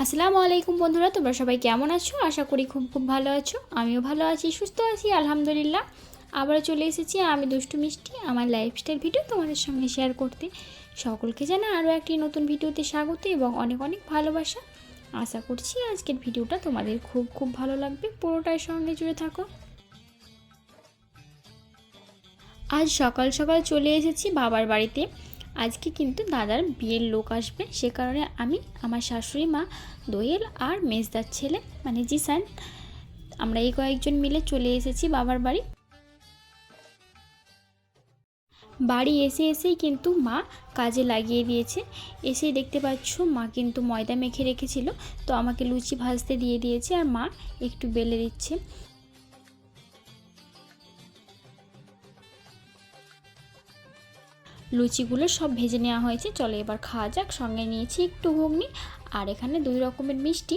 আসসালামু আলাইকুম বন্ধুরা, তোমরা সবাই কেমন আছো? আশা করি খুব খুব ভালো আছো। আমিও ভালো আছি, সুস্থ আছি, আলহামদুলিল্লাহ। আবারও চলে এসেছি আমি দুষ্টু মিষ্টি আমার লাইফস্টাইল ভিডিও তোমাদের সঙ্গে শেয়ার করতে। সকলকে জানা আরও একটি নতুন ভিডিওতে স্বাগত এবং অনেক অনেক ভালোবাসা। আশা করছি আজকের ভিডিওটা তোমাদের খুব খুব ভালো লাগবে, পুরোটাই সঙ্গে জুড়ে থাকো। আজ সকাল সকাল চলে এসেছি বাবার বাড়িতে। আজকে কিন্তু দাদার বিয়ের লোক আসবে, সে কারণে আমি, আমার শাশুড়ি মা, দোয়েল আর মেজদার ছেলে মানে জিসান, আমরা এই কয়েকজন মিলে চলে এসেছি বাবার বাড়ি। বাড়ি এসেই কিন্তু মা কাজে লাগিয়ে দিয়েছে। এসেই দেখতে পাচ্ছ মা কিন্তু ময়দা মেখে রেখেছিল, তো আমাকে লুচি ভাজতে দিয়ে দিয়েছে আর মা একটু বেলে দিচ্ছে। লুচিগুলো সব ভেজে নেওয়া হয়েছে, চলো এবার খাওয়া যাক। সঙ্গে নিয়েছি একটু ঘুগনি আর এখানে 2 রকমের মিষ্টি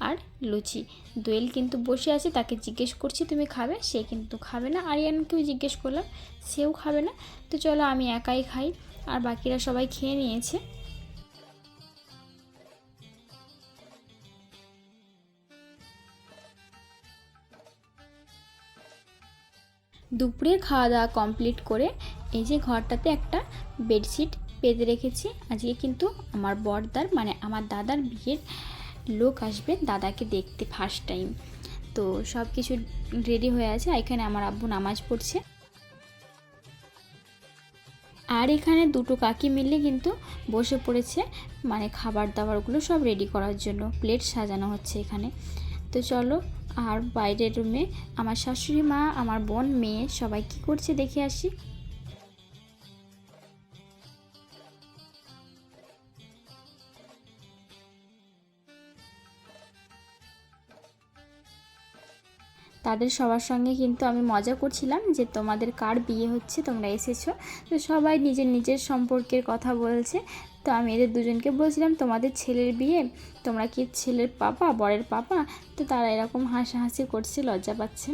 আর লুচি। দোয়েল কিন্তু বসে আছে, তাকে জিজ্ঞেস করছি তুমি খাবে, সে কিন্তু খাবে না। আরিয়ানকেও জিজ্ঞেস করলাম, সেও খাবে না। তো চলো আমি একাই খাই, আর বাকিরা সবাই খেয়ে নিয়েছে। দুপুরের খাওয়া দাওয়া কমপ্লিট করে এই যে ঘরটাতে একটা বেডশিট পেতে রেখেছি। আজকে কিন্তু আমার বড়দার মানে আমার দাদার বিয়ের লোক আসবে দাদাকে দেখতে ফার্স্ট টাইম। তো সব কিছু রেডি হয়ে আছে। এখানে আমার আব্বু নামাজ পড়ছে, আর এখানে দুটো কাকি মিলে কিন্তু বসে পড়েছে মানে খাবার দাবারগুলো সব রেডি করার জন্য, প্লেট সাজানো হচ্ছে এখানে। তো চলো, আর বাইরের রুমে আমার শাশুড়ি মা, আমার বোন, মেয়ে সবাই কি করছে দেখে আসি। তাদের সবার সঙ্গে কিন্তু আমি মজা করছিলাম যে তোমাদের কার বিয়ে হচ্ছে, তোমরা এসেছো। তো সবাই নিজের নিজের সম্পর্কের কথা বলছে। তো আমি এদের দুজনকে বলছিলাম তোমাদের ছেলের বিয়ে, তোমরা কি ছেলের পাপা, বরের পাপা? তো তারা এরকম হাসাহাসি করছে, লজ্জা পাচ্ছে।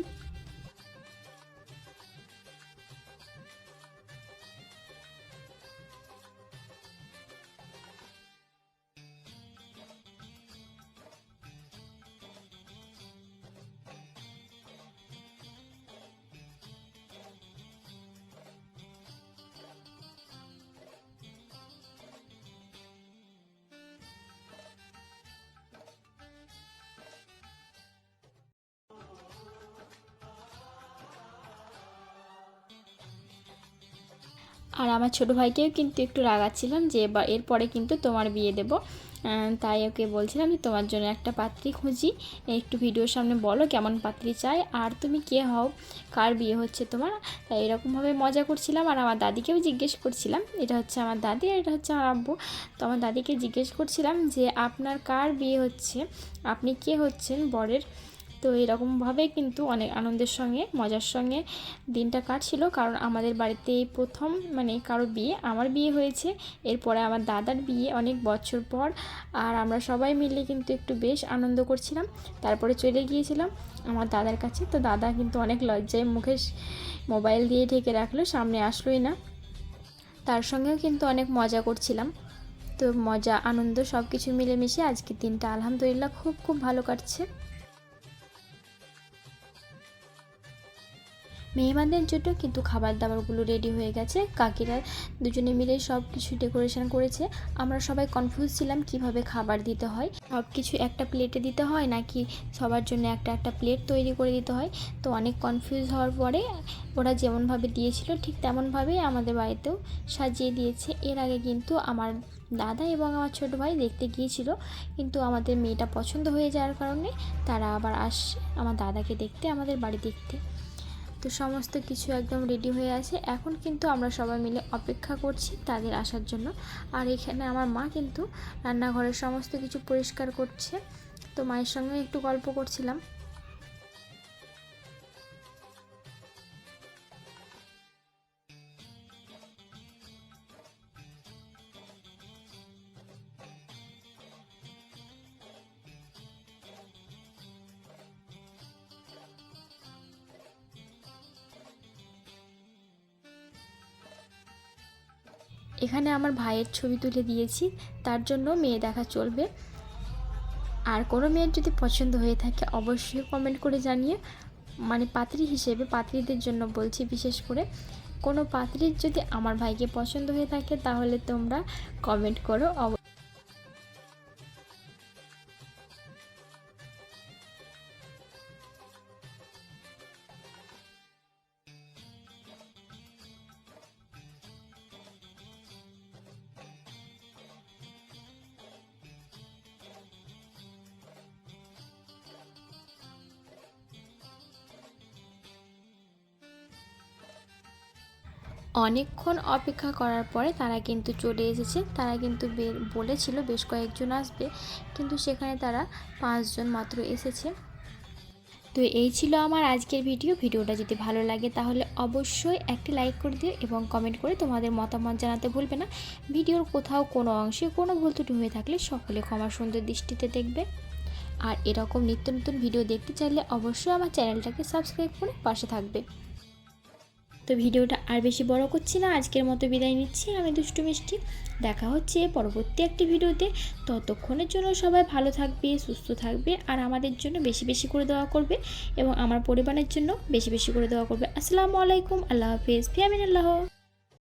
আর আমার ছোটো ভাইকেও কিন্তু একটু রাগাচ্ছিলাম যে এরপরে কিন্তু তোমার বিয়ে দেব। তাই ওকে বলছিলাম যে তোমার জন্য একটা পাত্রী খুঁজি, একটু ভিডিওর সামনে বলো কেমন পাত্রী চাই, আর তুমি কে হও, কার বিয়ে হচ্ছে তোমার। তাই এরকমভাবে মজা করছিলাম। আর আমার দাদিকেও জিজ্ঞেস করছিলাম, এটা হচ্ছে আমার দাদি আর এটা হচ্ছে আমার আব্বু। তো আমার দাদিকে জিজ্ঞেস করছিলাম যে আপনার কার বিয়ে হচ্ছে, আপনি কে হচ্ছেন বরের। তো এরকমভাবে কিন্তু অনেক আনন্দের সঙ্গে মজার সঙ্গে দিনটা কাটছিল, কারণ আমাদের বাড়িতে এই প্রথম মানে কারো বিয়ে, আমার বিয়ে হয়েছে, এরপরে আমার দাদার বিয়ে অনেক বছর পর। আর আমরা সবাই মিলে কিন্তু একটু বেশ আনন্দ করছিলাম। তারপরে চলে গিয়েছিলাম আমার দাদার কাছে। তো দাদা কিন্তু অনেক লজ্জায় মুখে মোবাইল দিয়ে ঢেকে রাখলো, সামনে আসলোই না। তার সঙ্গেও কিন্তু অনেক মজা করছিলাম। তো মজা আনন্দ সব কিছু মিলেমিশে আজকের দিনটা আলহামদুলিল্লাহ খুব খুব ভালো কাটছে। মেহমানদের জন্য কিন্তু খাবার দাবারগুলো রেডি হয়ে গেছে, কাকিরা দুজনে মিলে সব কিছু ডেকোরেশন করেছে। আমরা সবাই কনফিউজ ছিলাম কিভাবে খাবার দিতে হয়, সব কিছু একটা প্লেটে দিতে হয় নাকি সবার জন্য একটা একটা প্লেট তৈরি করে দিতে হয়। তো অনেক কনফিউজ হওয়ার পরে ওরা যেমনভাবে দিয়েছিল ঠিক তেমনভাবেই আমাদের বাড়িতেও সাজিয়ে দিয়েছে। এর আগে কিন্তু আমার দাদা এবং আমার ছোটো ভাই দেখতে গিয়েছিল, কিন্তু আমাদের মেয়েটা পছন্দ হয়ে যাওয়ার কারণে তারা আবার আসছে আমার দাদাকে দেখতে, আমাদের বাড়ি দেখতে। তো সমস্ত কিছু একদম রেডি হয়ে আছে, এখন কিন্তু আমরা সবাই মিলে অপেক্ষা করছি তাদের আসার জন্য। আর এখানে আমার মা কিন্তু রান্নাঘরের সমস্ত কিছু পরিষ্কার করছে। তো মায়ের সঙ্গে একটু গল্প করছিলাম। এখানে আমার ভাইয়ের ছবি তুলে দিয়েছি, তার জন্য মেয়ে দেখা চলবে। আর কোনো মেয়ের যদি পছন্দ হয়ে থাকে অবশ্যই কমেন্ট করে জানিয়ে, মানে পাত্রী হিসেবে, পাত্রীদের জন্য বলছি বিশেষ করে, কোনো পাত্রীর যদি আমার ভাইকে পছন্দ হয়ে থাকে তাহলে তোমরা কমেন্ট করো। অনেকক্ষণ অপেক্ষা করার পরে তারা কিন্তু চলে এসেছে। তারা কিন্তু বলেছিল বেশ কয়েকজন আসবে, কিন্তু সেখানে তারা 5 জন মাত্র এসেছে। তো এই ছিল আমার আজকের ভিডিওটা যদি ভালো লাগে তাহলে অবশ্যই একটি লাইক করে দিও এবং কমেন্ট করে তোমাদের মতামত জানাতে ভুলবে না। ভিডিওর কোথাও কোনো অংশে কোনো ভুল ত্রুটি হয়ে থাকলে সকলে ক্ষমা সুন্দর দৃষ্টিতে দেখবে। আর এরকম নিত্য নতুন ভিডিও দেখতে চাইলে অবশ্যই আমার চ্যানেলটাকে সাবস্ক্রাইব করে পাশে থাকবে। তো ভিডিওটা আর বেশি বড় করছি না, আজকের মতো বিদায় নিচ্ছি আমি দুষ্টু মিষ্টি। দেখা হচ্ছে পরবর্তী একটি ভিডিওতে। ততক্ষণের জন্য সবাই ভালো থাকবে, সুস্থ থাকবে, আর আমাদের জন্য বেশি বেশি করে দোয়া করবে এবং আমার পরিবারের জন্য বেশি বেশি করে দোয়া করবে। আসসালামু আলাইকুম, আল্লাহ হাফেজ, ফি আমিনিল্লাহ।